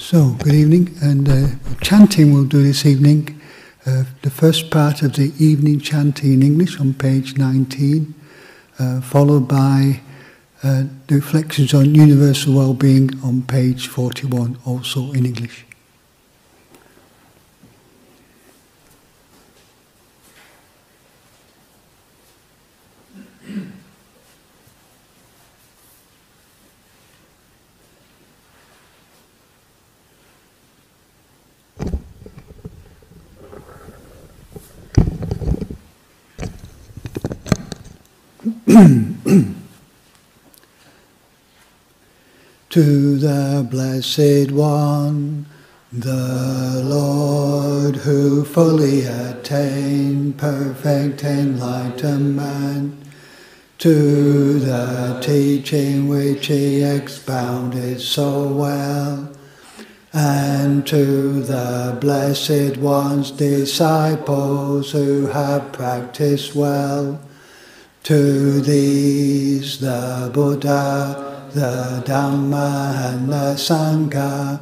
So, good evening, and chanting we'll do this evening. The first part of the evening chanting in English on page 19, followed by the reflections on universal well-being on page 41, also in English. To the Blessed One, the Lord who fully attained perfect enlightenment, to the teaching which he expounded so well, and to the Blessed One's disciples who have practiced well, to these the Buddha, the Dhamma and the Sangha,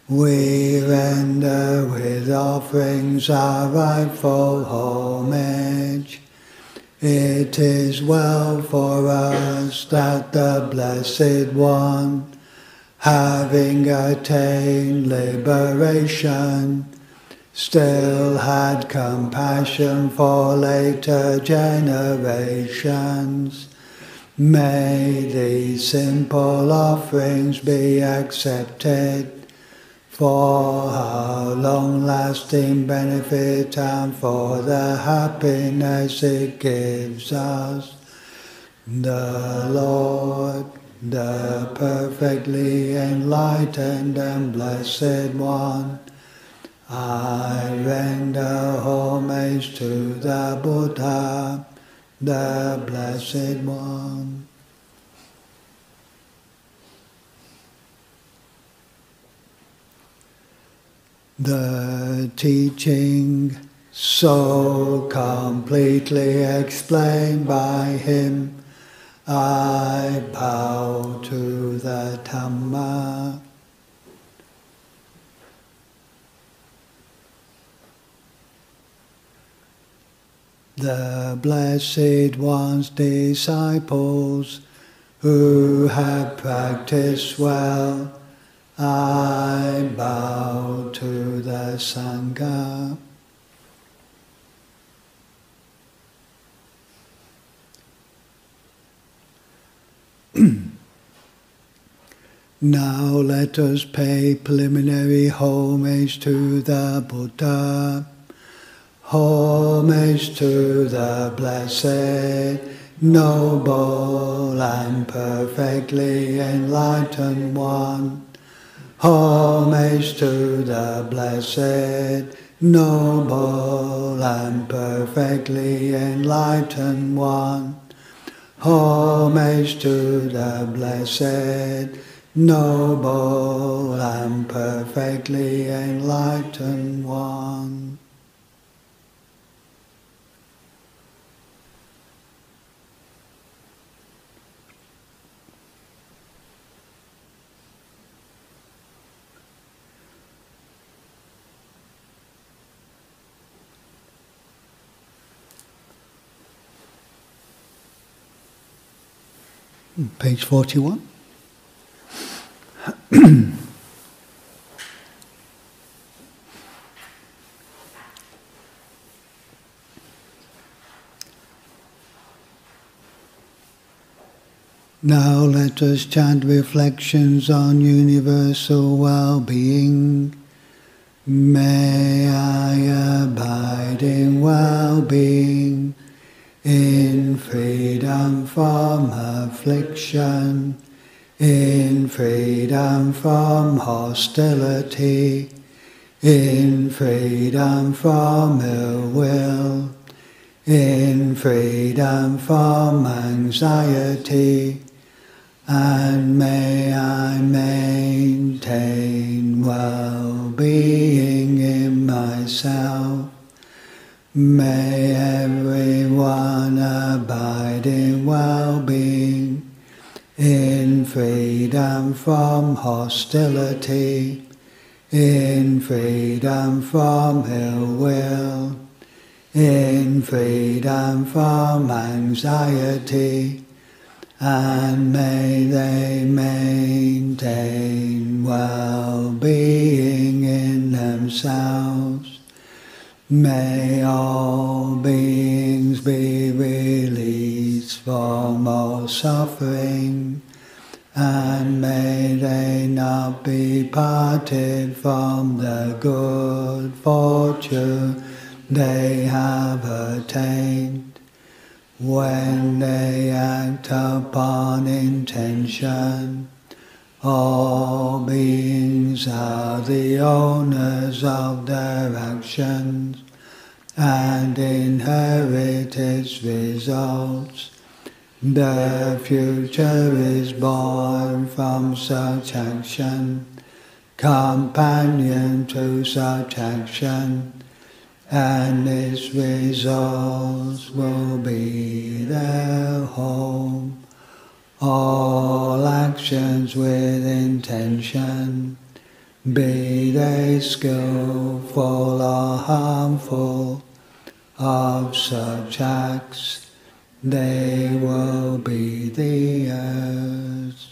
we render with offerings our rightful homage. It is well for us that the Blessed One, having attained liberation, still had compassion for later generations. May these simple offerings be accepted for our long-lasting benefit and for the happiness it gives us. The Lord, the perfectly enlightened and Blessed One, I render homage to the Buddha, the Blessed One. The teaching so completely explained by him, I bow to the Dhamma. The Blessed One's disciples who have practiced well, I bow to the Sangha. Now let us pay preliminary homage to the Buddha. Homage to the Blessed, Noble and perfectly enlightened One. Homage to the Blessed, Noble and perfectly enlightened One. Homage to the Blessed, Noble and perfectly enlightened One. Page 41. Now let us chant reflections on universal well-being. May I abide in well-being, in freedom from affliction, in freedom from hostility, in freedom from ill will, in freedom from anxiety, and may I maintain well-being in myself. May everyone abide in well-being, in freedom from hostility, in freedom from ill will, in freedom from anxiety, and may they maintain well-being in themselves. May all beings be released from all suffering, and may they not be parted from the good fortune they have attained. When they act upon intention, all beings are the owners of their actions and inherit its results. The future is born from such action, companion to such action, and its results will be their home. All actions with intention, be they skillful or harmful, of such acts they will be theirs.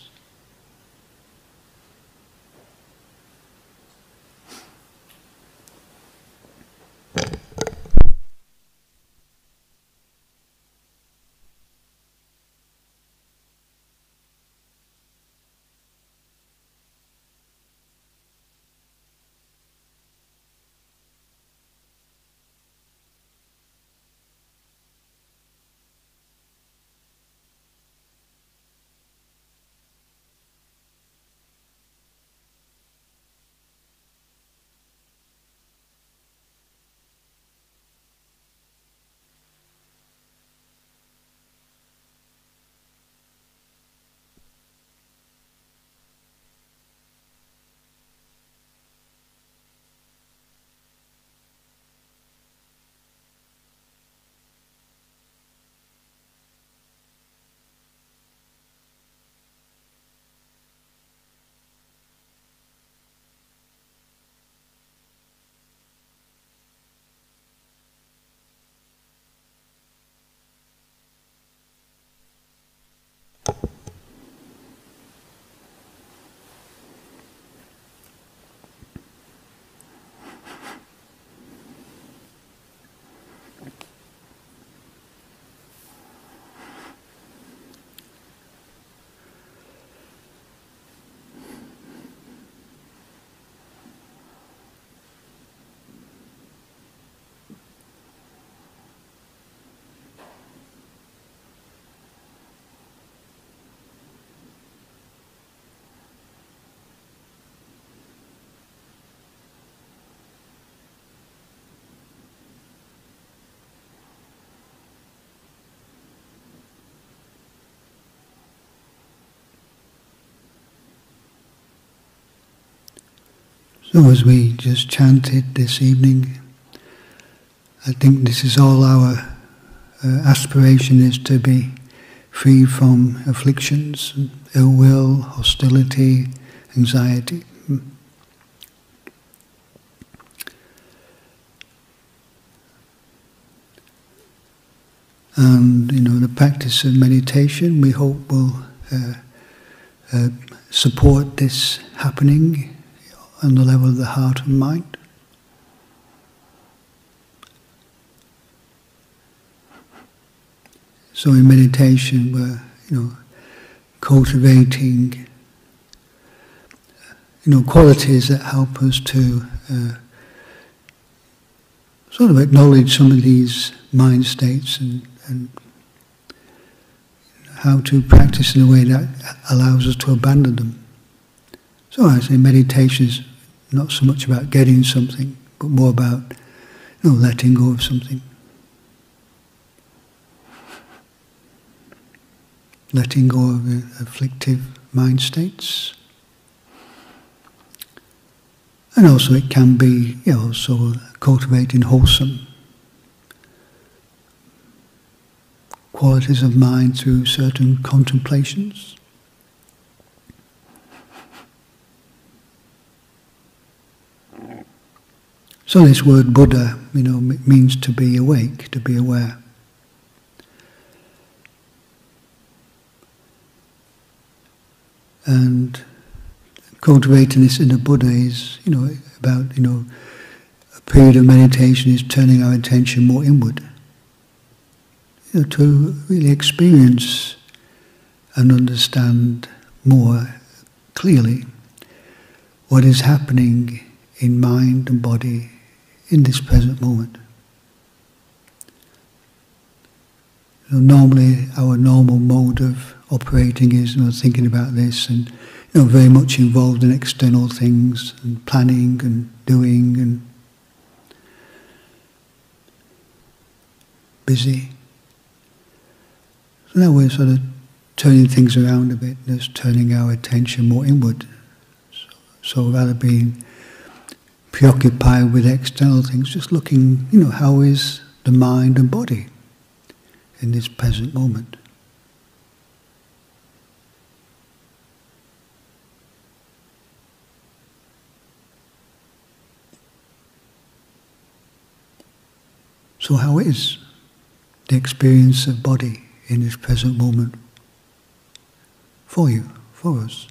So as we just chanted this evening, I think this is all our aspiration is to be free from afflictions, ill will, hostility, anxiety. And the practice of meditation, we hope, will support this happening on the level of the heart and mind. So in meditation, we're cultivating qualities that help us to sort of acknowledge some of these mind states and how to practice in a way that allows us to abandon them. So I say meditation is not so much about getting something, but more about letting go of something. Letting go of afflictive mind states. And also it can be also cultivating wholesome qualities of mind through certain contemplations. So this word Buddha, means to be awake, to be aware. And cultivating this inner Buddha is, about, a period of meditation is turning our attention more inward. To really experience and understand more clearly what is happening in mind and body in this present moment. Normally, our normal mode of operating is thinking about this and very much involved in external things and planning and doing and busy. So now we're sort of turning things around a bit, just turning our attention more inward. So rather being preoccupied with external things, just looking, how is the mind and body in this present moment. So how is the experience of body in this present moment for you, for us?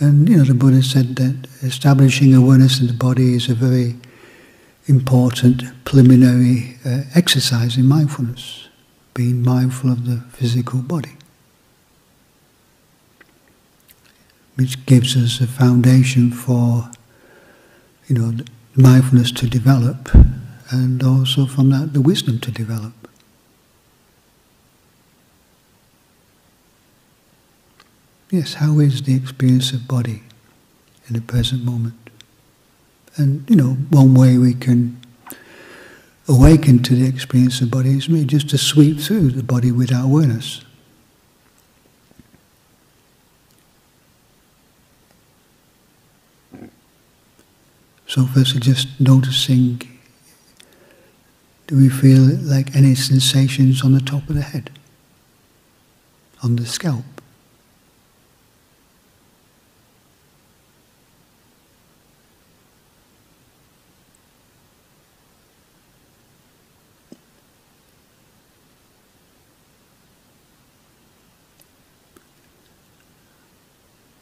And the Buddha said that establishing awareness in the body is a very important preliminary exercise in mindfulness, being mindful of the physical body, which gives us a foundation for mindfulness to develop, and also from that the wisdom to develop. Yes, how is the experience of body in the present moment? And one way we can awaken to the experience of body is maybe just to sweep through the body with our awareness. So firstly, just noticing, do we feel like any sensations on the top of the head, on the scalp?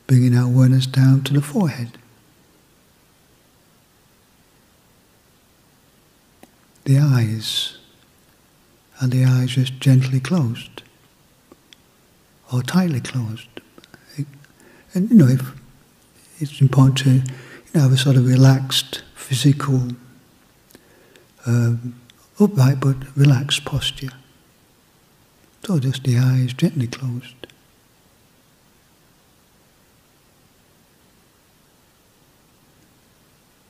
Bringing our awareness down to the forehead. The eyes. Are the eyes just gently closed? Or tightly closed? And if it's important to have a sort of relaxed, physical, upright but relaxed posture. So just the eyes gently closed.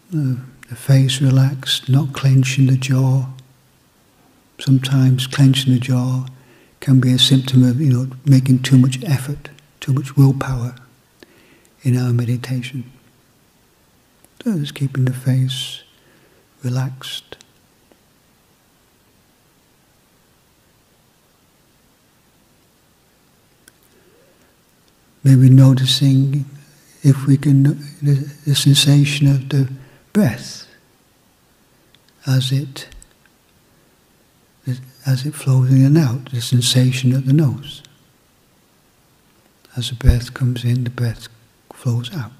The face relaxed, not clenching the jaw. Sometimes clenching the jaw can be a symptom of, making too much effort, too much willpower in our meditation. So just keeping the face relaxed. Maybe noticing, if we can, the sensation of the breath as it flows in and out, the sensation at the nose. As the breath comes in, the breath flows out.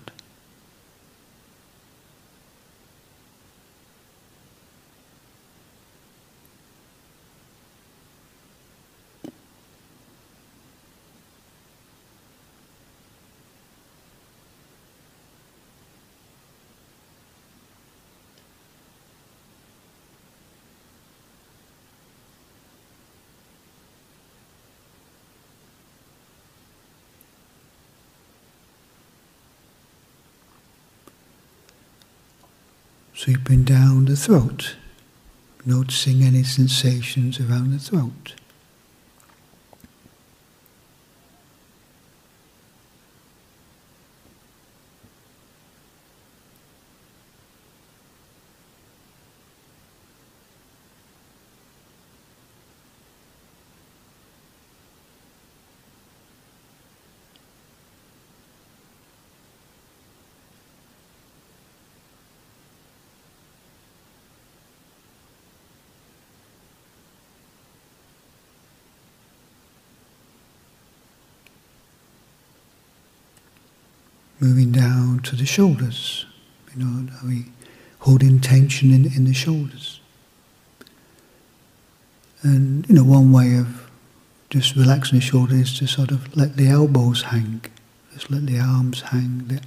Sweeping down the throat, noticing any sensations around the throat. moving down to the shoulders. Are we holding tension in the shoulders? And one way of just relaxing the shoulders is to sort of let the elbows hang. Just let the arms hang.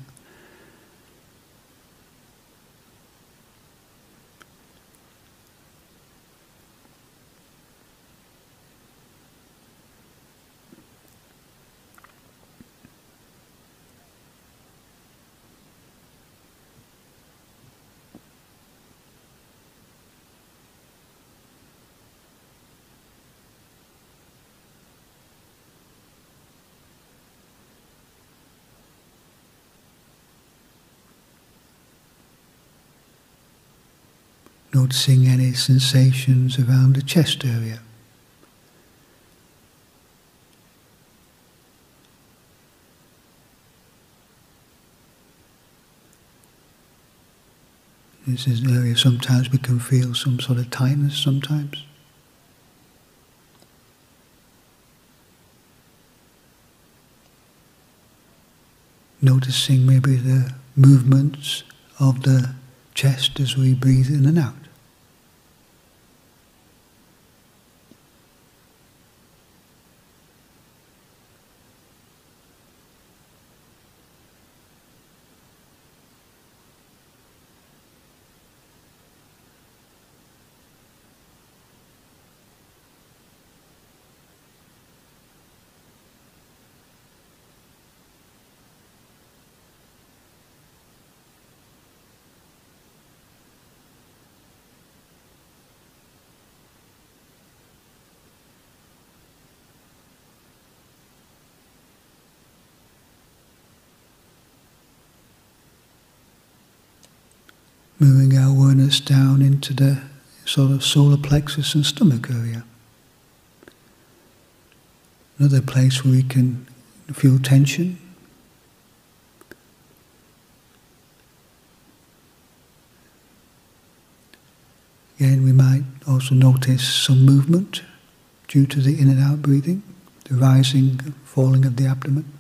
Noticing any sensations around the chest area. This is an area sometimes we can feel some sort of tightness sometimes. Noticing maybe the movements of the chest as we breathe in and out. Moving our awareness down into the sort of solar plexus and stomach area. Another place where we can feel tension. Again, we might also notice some movement due to the in and out breathing, the rising and falling of the abdomen.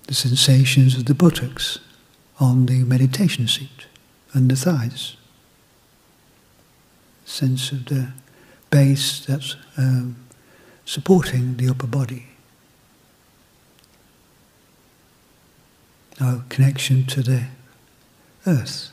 The sensations of the buttocks on the meditation seat and the thighs. Sense of the base that's supporting the upper body. Our connection to the earth.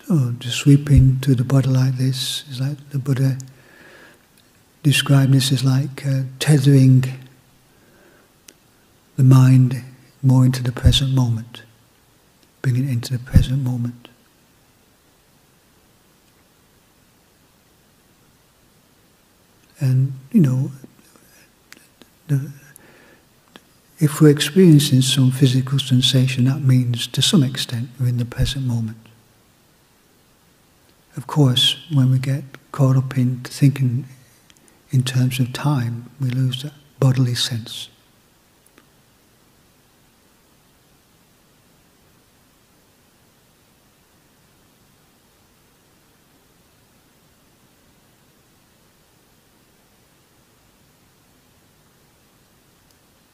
So just sweeping through the body like this is like the Buddha described this as like tethering the mind more into the present moment, bringing it into the present moment. And if we're experiencing some physical sensation, that means to some extent we're in the present moment. Of course, when we get caught up in thinking in terms of time, we lose that bodily sense.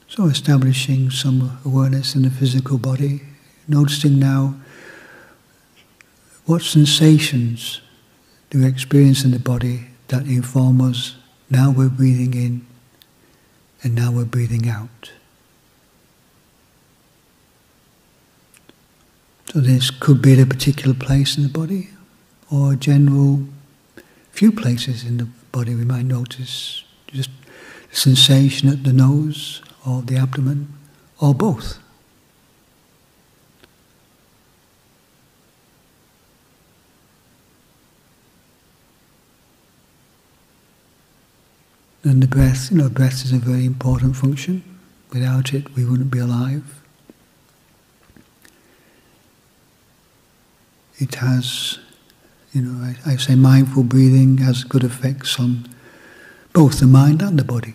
So establishing some awareness in the physical body, noticing now What sensations do we experience in the body that inform us now we're breathing in and now we're breathing out? So this could be at a particular place in the body, or a general few places in the body. We might notice just the sensation at the nose or the abdomen, or both. And the breath, breath is a very important function. Without it, we wouldn't be alive. It has, I say mindful breathing has good effects on both the mind and the body.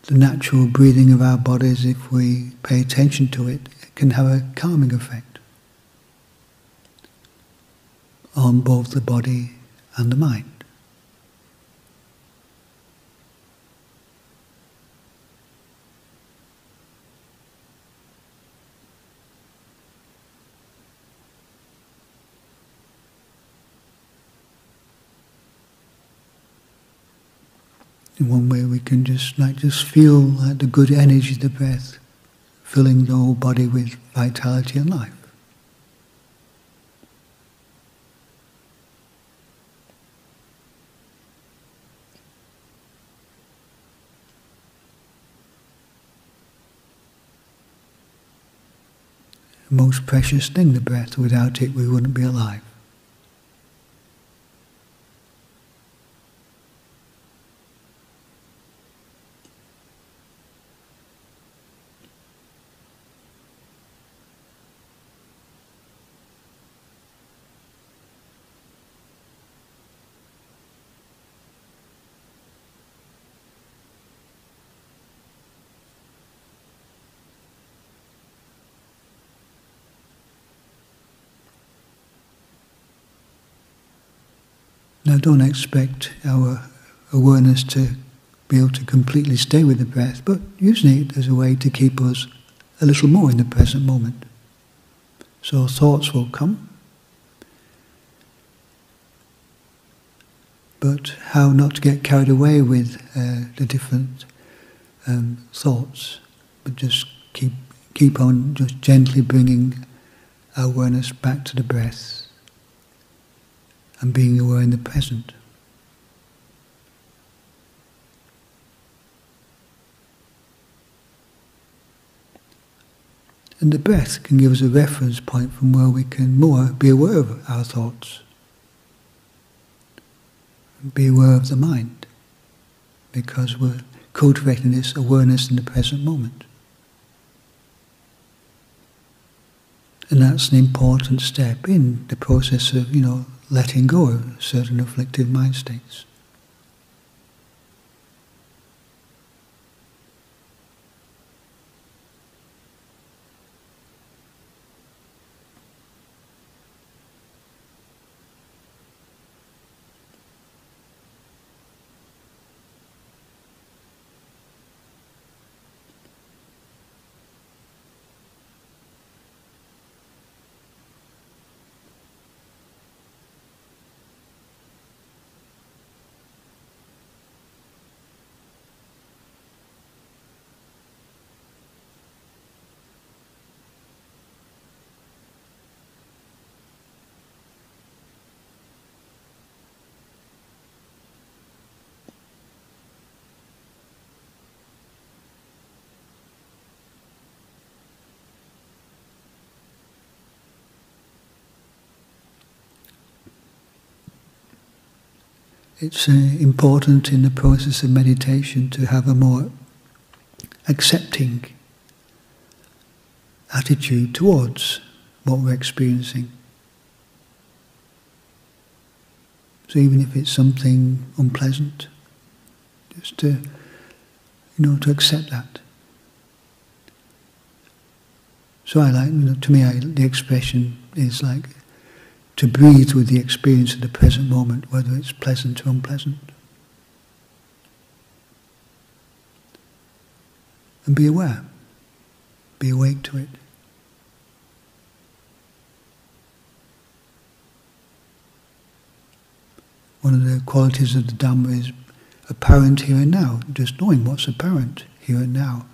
The natural breathing of our bodies, if we pay attention to it, can have a calming effect on both the body and the mind. In one way we can just feel the good energy of the breath filling the whole body with vitality and life. The most precious thing, the breath. Without it we wouldn't be alive. Now don't expect our awareness to be able to completely stay with the breath, but using it as a way to keep us a little more in the present moment. So thoughts will come, but how not to get carried away with the different thoughts, but just keep on just gently bringing our awareness back to the breath and being aware in the present. And the breath can give us a reference point from where we can more be aware of our thoughts, be aware of the mind, because we're cultivating this awareness in the present moment. And that's an important step in the process of, letting go of certain afflictive mind states. It's important in the process of meditation to have a more accepting attitude towards what we're experiencing. So even if it's something unpleasant, just to accept that. So I like, to me, the expression is like to breathe with the experience of the present moment, whether it's pleasant or unpleasant. And be aware, be awake to it. One of the qualities of the Dhamma is apparent here and now, just knowing what's apparent here and now.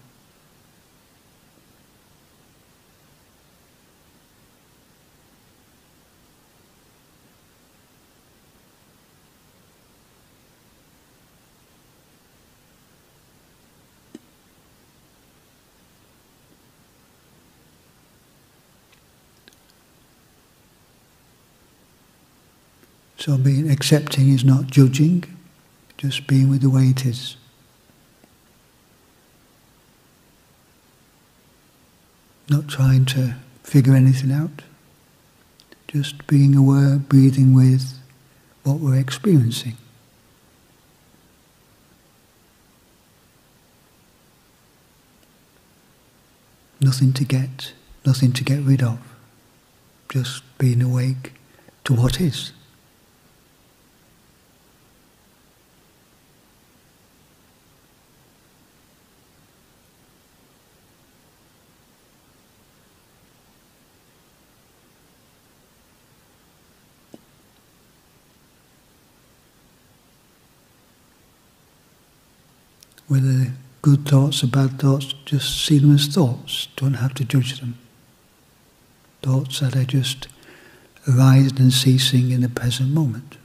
So being accepting is not judging, just being with the way it is. Not trying to figure anything out, just being aware, breathing with what we're experiencing. Nothing to get rid of, just being awake to what is. Whether good thoughts or bad thoughts, just see them as thoughts, don't have to judge them. Thoughts that are just arising and ceasing in the present moment.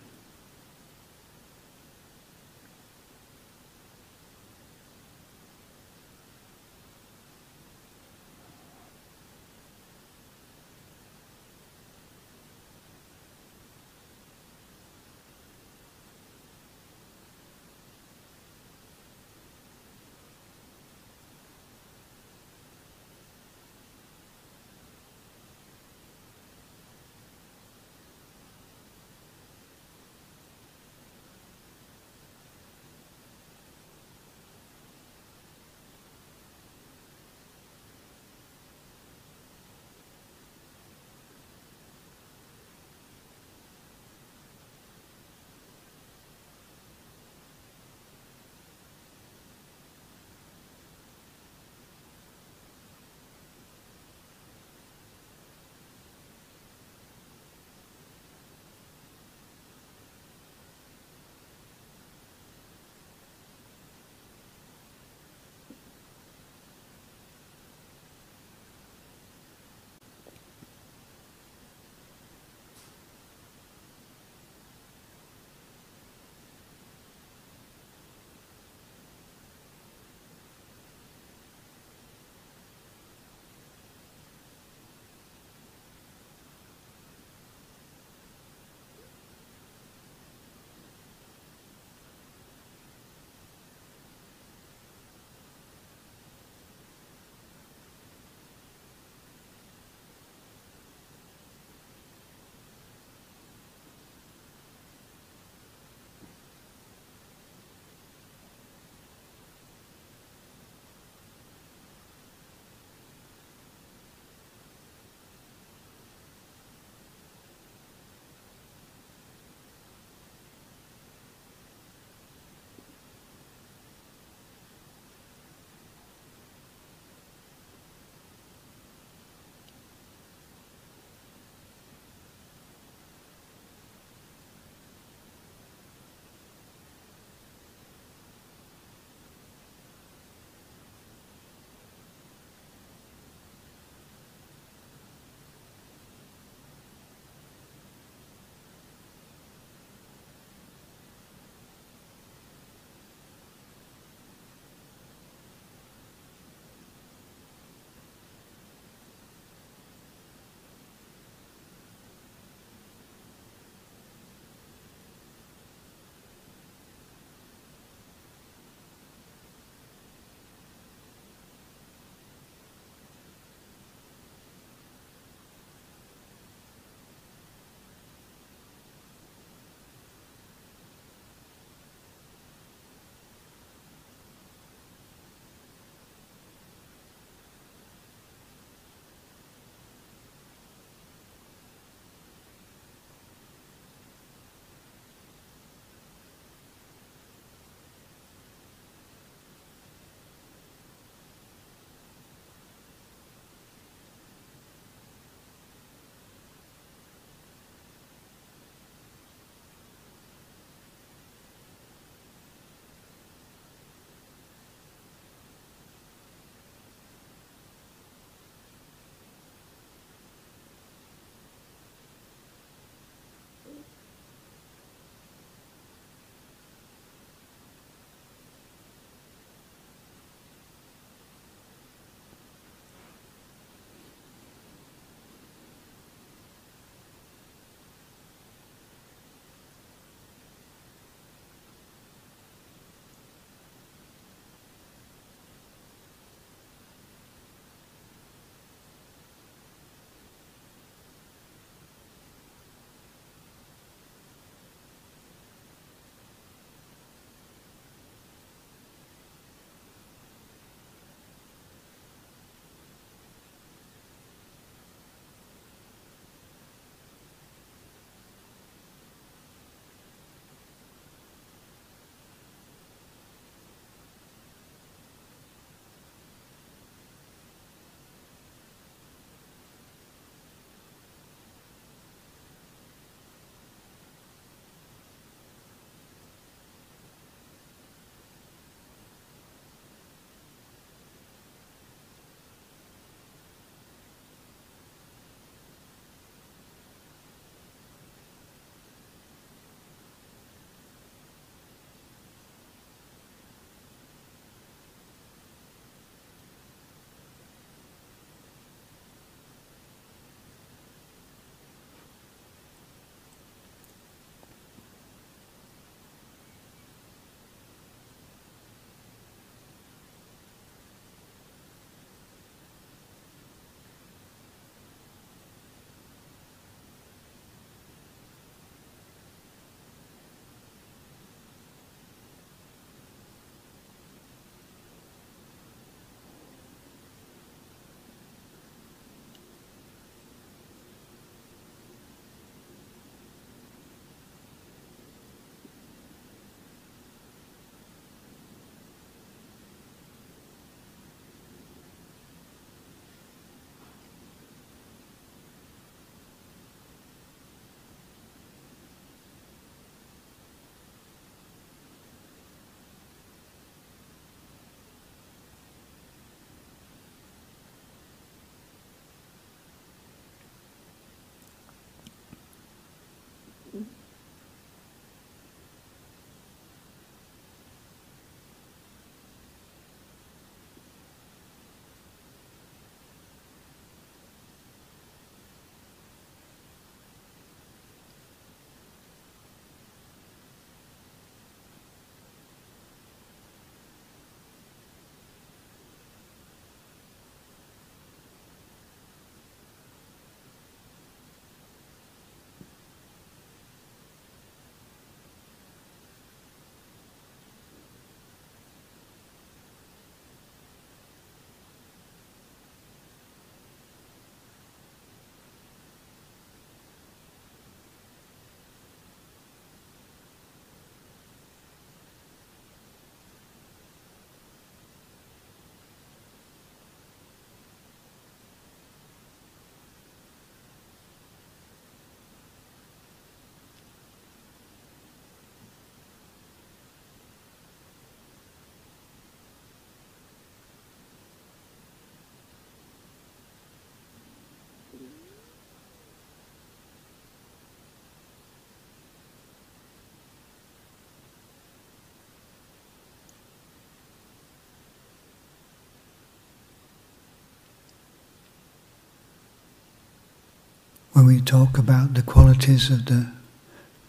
when we talk about the qualities of the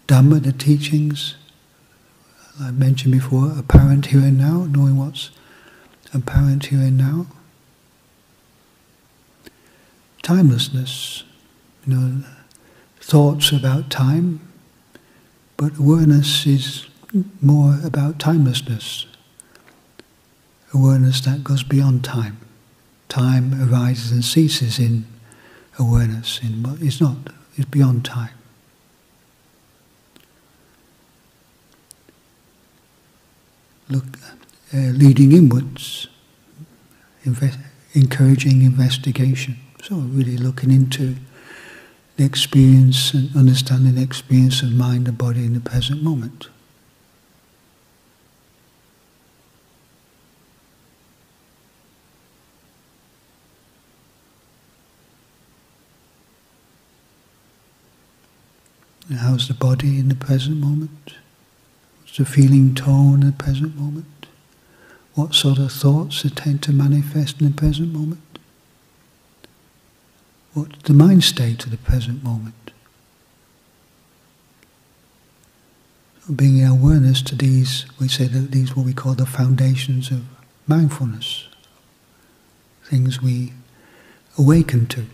Dhamma, the teachings, I mentioned before, apparent here and now, knowing what's apparent here and now. Timelessness, thoughts about time, but awareness is more about timelessness. Awareness that goes beyond time. Time arises and ceases in awareness. It's beyond time. Leading inwards, encouraging investigation. So really looking into the experience and understanding the experience of mind and body in the present moment. And how's the body in the present moment? What's the feeling tone in the present moment? What sort of thoughts tend to manifest in the present moment? What's the mind state of the present moment? Bringing awareness to these, we say that these are what we call the foundations of mindfulness. Things we awaken to.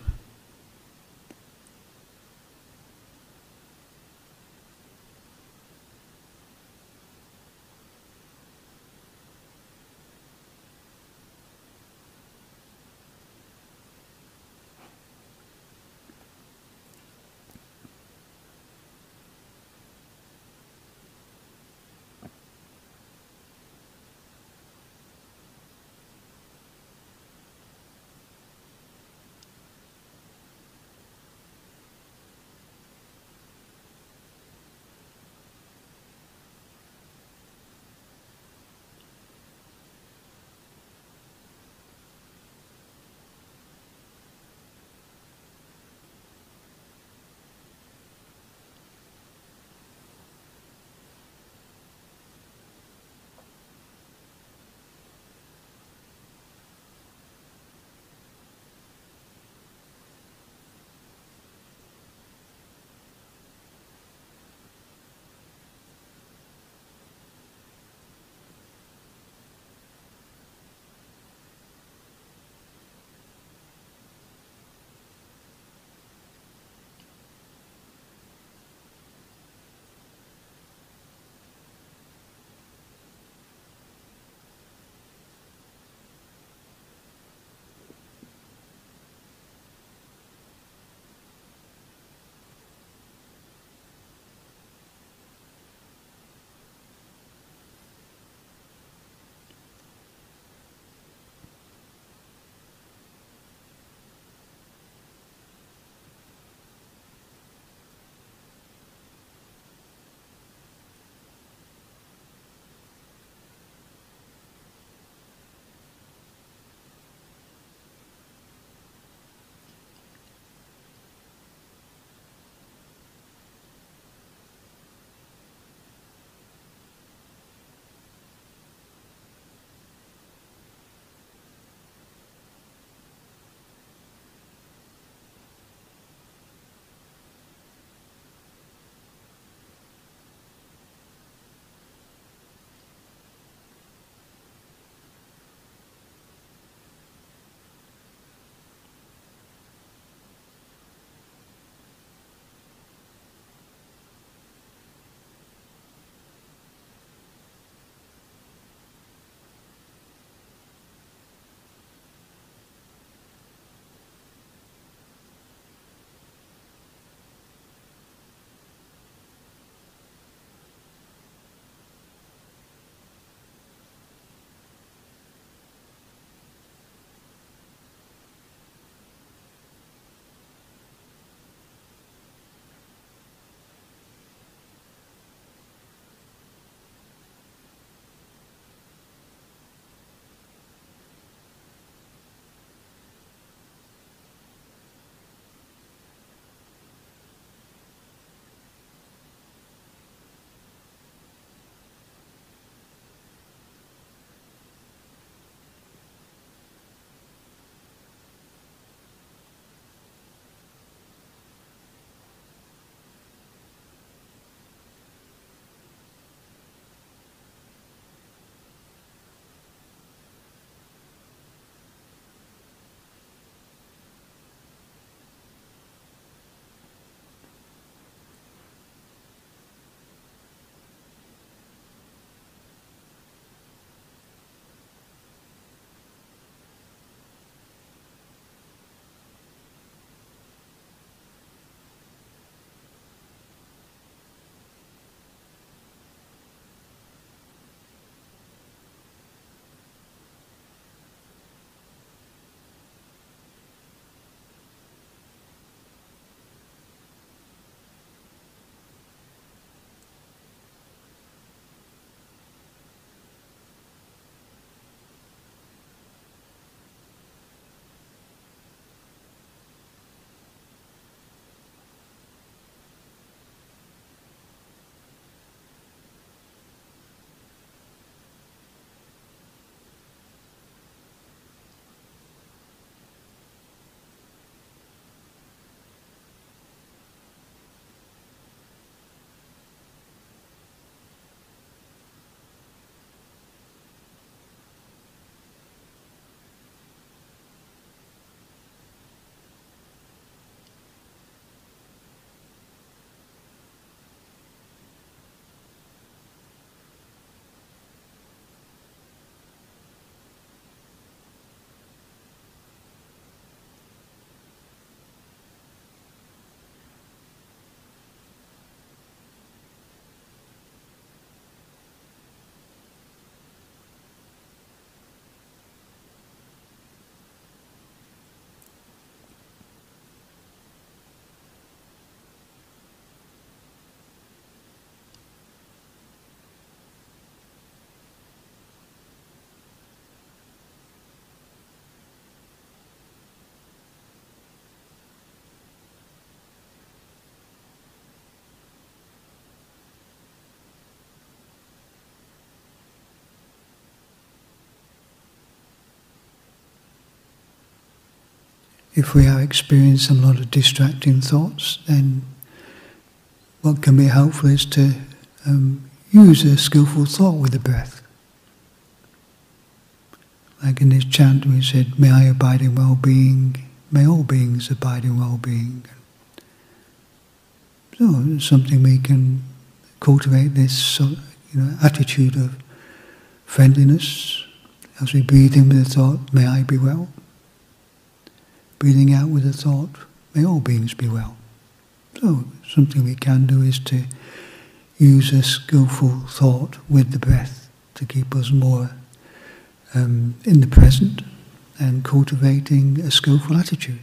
if we are experiencing a lot of distracting thoughts, then what can be helpful is to use a skillful thought with the breath. Like in this chant we said, may I abide in well-being, may all beings abide in well-being. So it's something we can cultivate, this attitude of friendliness as we breathe in with the thought, may I be well. Breathing out with the thought, may all beings be well. So something we can do is to use a skillful thought with the breath to keep us more in the present and cultivating a skillful attitude.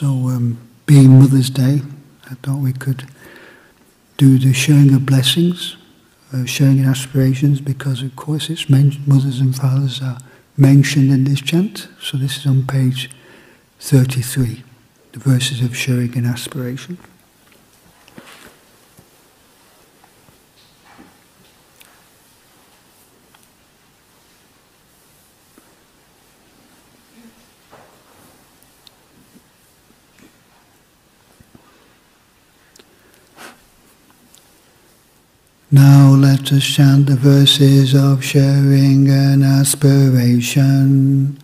Being Mother's Day, I thought we could do the sharing of blessings, sharing aspirations, because of course it's mothers and fathers are mentioned in this chant. So this is on page 33, the verses of sharing an aspiration. Now let us chant the verses of sharing an aspiration.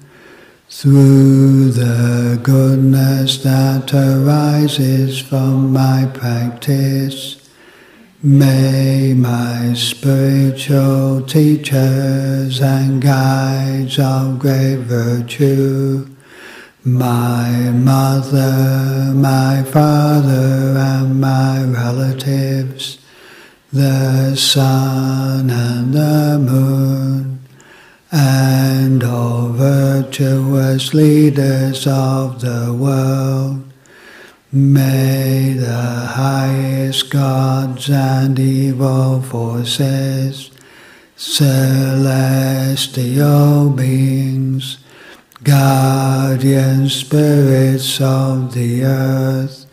Through the goodness that arises from my practice, may my spiritual teachers and guides of great virtue, my mother, my father, and my relatives, the sun and the moon, and all virtuous leaders of the world, may the highest gods and evil forces, celestial beings, guardian spirits of the earth,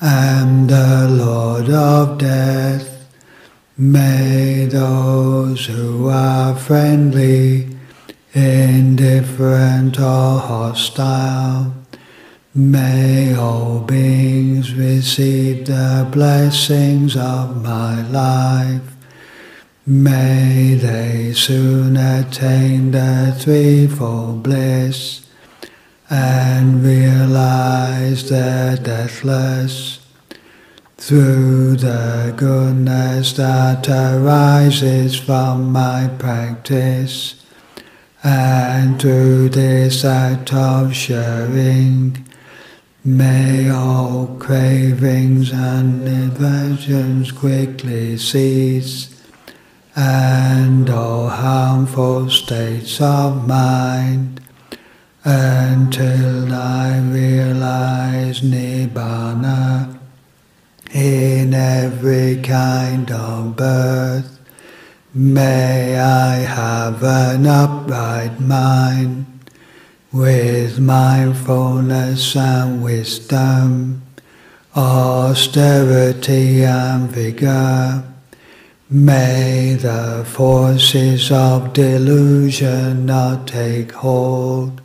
and the Lord of Death, may those who are friendly, indifferent or hostile, may all beings receive the blessings of my life. May they soon attain the threefold bliss and realize the deathless. Through the goodness that arises from my practice, and through this act of sharing, may all cravings and aversions quickly cease, and all harmful states of mind, until I realize Nibbana in every kind of birth. May I have an upright mind, with mindfulness and wisdom, austerity and vigour. May the forces of delusion not take hold,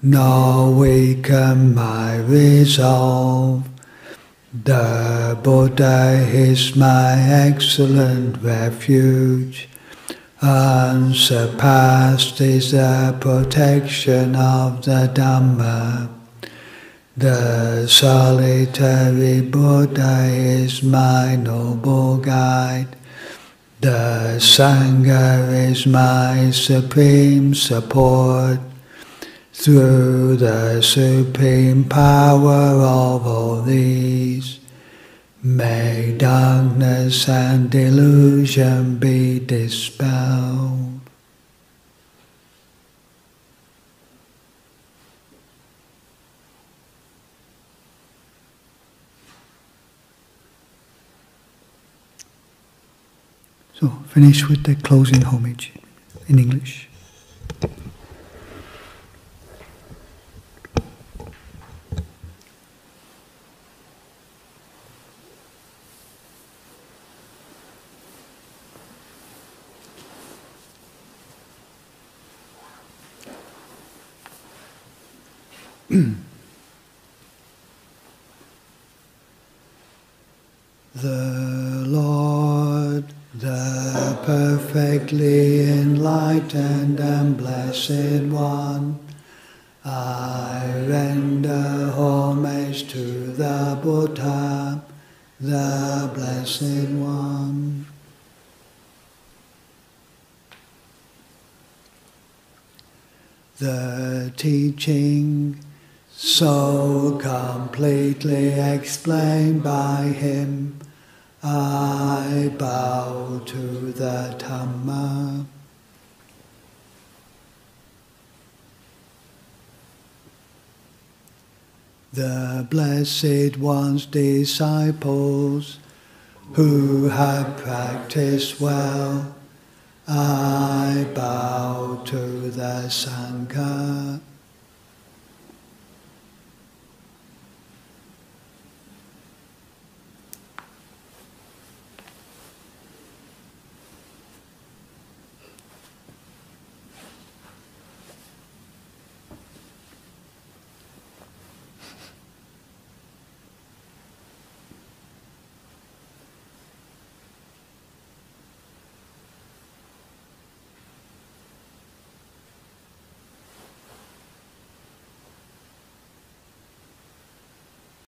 nor weaken my resolve. The Buddha is my excellent refuge. Unsurpassed is the protection of the Dhamma. The solitary Buddha is my noble guide. The Sangha is my supreme support. Through the supreme power of all these, may darkness and delusion be dispelled. So, finish with the closing homage in English. The Lord, the perfectly enlightened and blessed One, I render homage to the Buddha, the Blessed One. The teaching so completely explained by him, I bow to the Dhamma. the Blessed One's disciples, who have practiced well. I bow to the Sangha.